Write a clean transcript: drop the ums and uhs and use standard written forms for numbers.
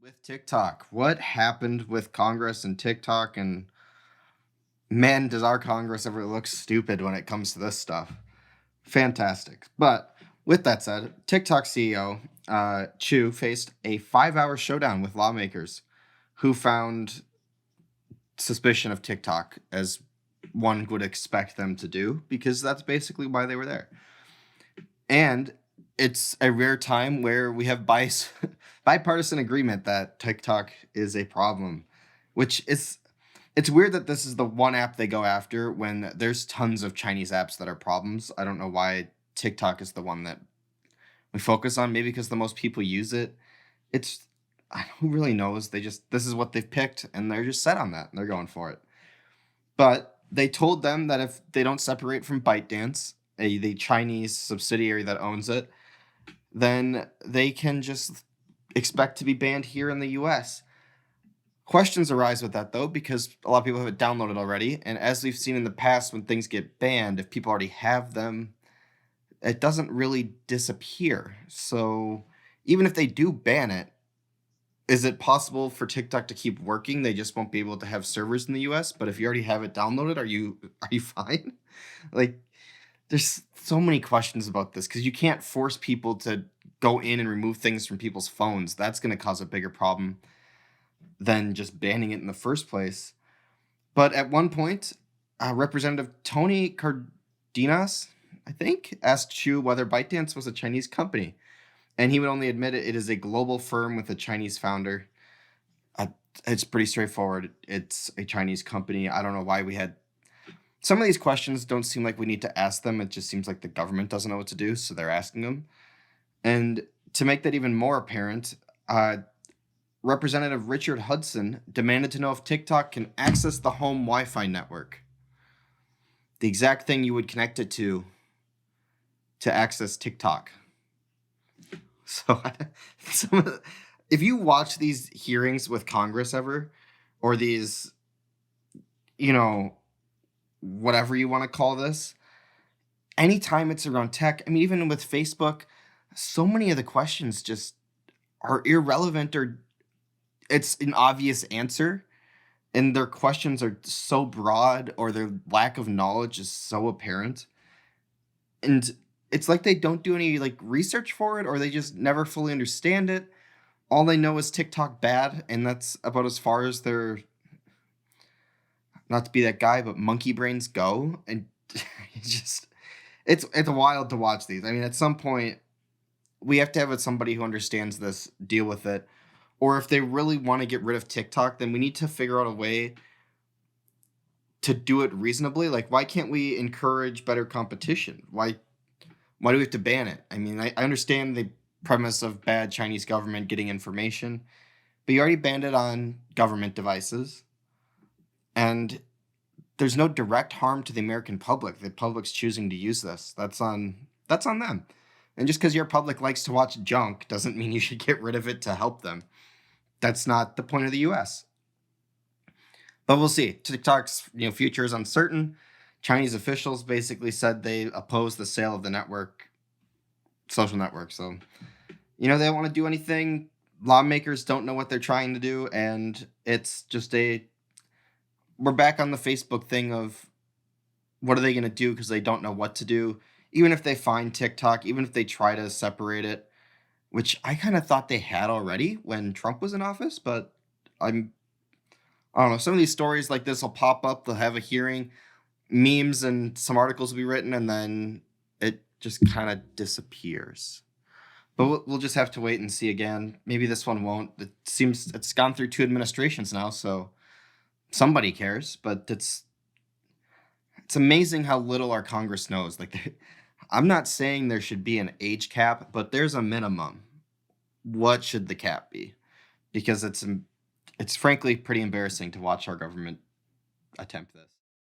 with TikTok. What happened with Congress and TikTok? And man, does our Congress ever look stupid when it comes to this stuff? Fantastic. But with that said, TikTok CEO Chu faced a 5-hour showdown with lawmakers who found suspicion of TikTok, as one would expect them to do, because that's basically why they were there. And it's a rare time where we have bipartisan agreement that TikTok is a problem, which is it's weird that this is the one app they go after when there's tons of Chinese apps that are problems. I don't know why TikTok is the one that we focus on. Maybe because the most people use it. It's who really knows? This is what they've picked and they're just set on that and they're going for it. But they told them that if they don't separate from ByteDance, the Chinese subsidiary that owns it, then they can just expect to be banned here in the US. Questions arise with that though, because a lot of people have it downloaded already. And as we've seen in the past, when things get banned, if people already have them, it doesn't really disappear. So even if they do ban it, is it possible for TikTok to keep working? They just won't be able to have servers in the US. But if you already have it downloaded, are you fine? Like, there's so many questions about this because you can't force people to go in and remove things from people's phones. That's going to cause a bigger problem than just banning it in the first place. But at one point, Representative Tony Cardenas, I think, asked Chu whether ByteDance was a Chinese company. And he would only admit it is a global firm with a Chinese founder. It's pretty straightforward. It's a Chinese company. I don't know why we had some of these questions don't seem like we need to ask them. It just seems like the government doesn't know what to do, so they're asking them. And to make that even more apparent, Representative Richard Hudson demanded to know if TikTok can access the home Wi-Fi network, the exact thing you would connect it to access TikTok. So, if you watch these hearings with Congress ever, or these, whatever you want to call this, anytime it's around tech, I mean, even with Facebook, so many of the questions just are irrelevant, or it's an obvious answer, and their questions are so broad, or their lack of knowledge is so apparent. And it's like they don't do any research for it, or they just never fully understand it. All they know is TikTok bad, and that's about as far as their, not to be that guy, but monkey brains go. And it's wild to watch these. I mean, at some point, we have to have somebody who understands this deal with it. Or if they really want to get rid of TikTok, then we need to figure out a way to do it reasonably. Like, why can't we encourage better competition? Why do we have to ban it? I mean, I understand the premise of bad Chinese government getting information, but you already banned it on government devices. And there's no direct harm to the American public. The public's choosing to use this. That's on them. And just because your public likes to watch junk doesn't mean you should get rid of it to help them. That's not the point of the US. But we'll see. TikTok's future is uncertain. Chinese officials basically said they oppose the sale of the social network. So, they don't want to do anything. Lawmakers don't know what they're trying to do. And it's just we're back on the Facebook thing of what are they going to do because they don't know what to do. Even if they find TikTok, even if they try to separate it, which I kind of thought they had already when Trump was in office, but I don't know. Some of these stories like this will pop up. They'll have a hearing, memes and some articles will be written, and then it just kind of disappears. But we'll just have to wait and see again. Maybe this one won't. It seems it's gone through 2 administrations now, so somebody cares. But it's amazing how little our Congress knows. I'm not saying there should be an age cap, but there's a minimum. What should the cap be? Because it's frankly pretty embarrassing to watch our government attempt this.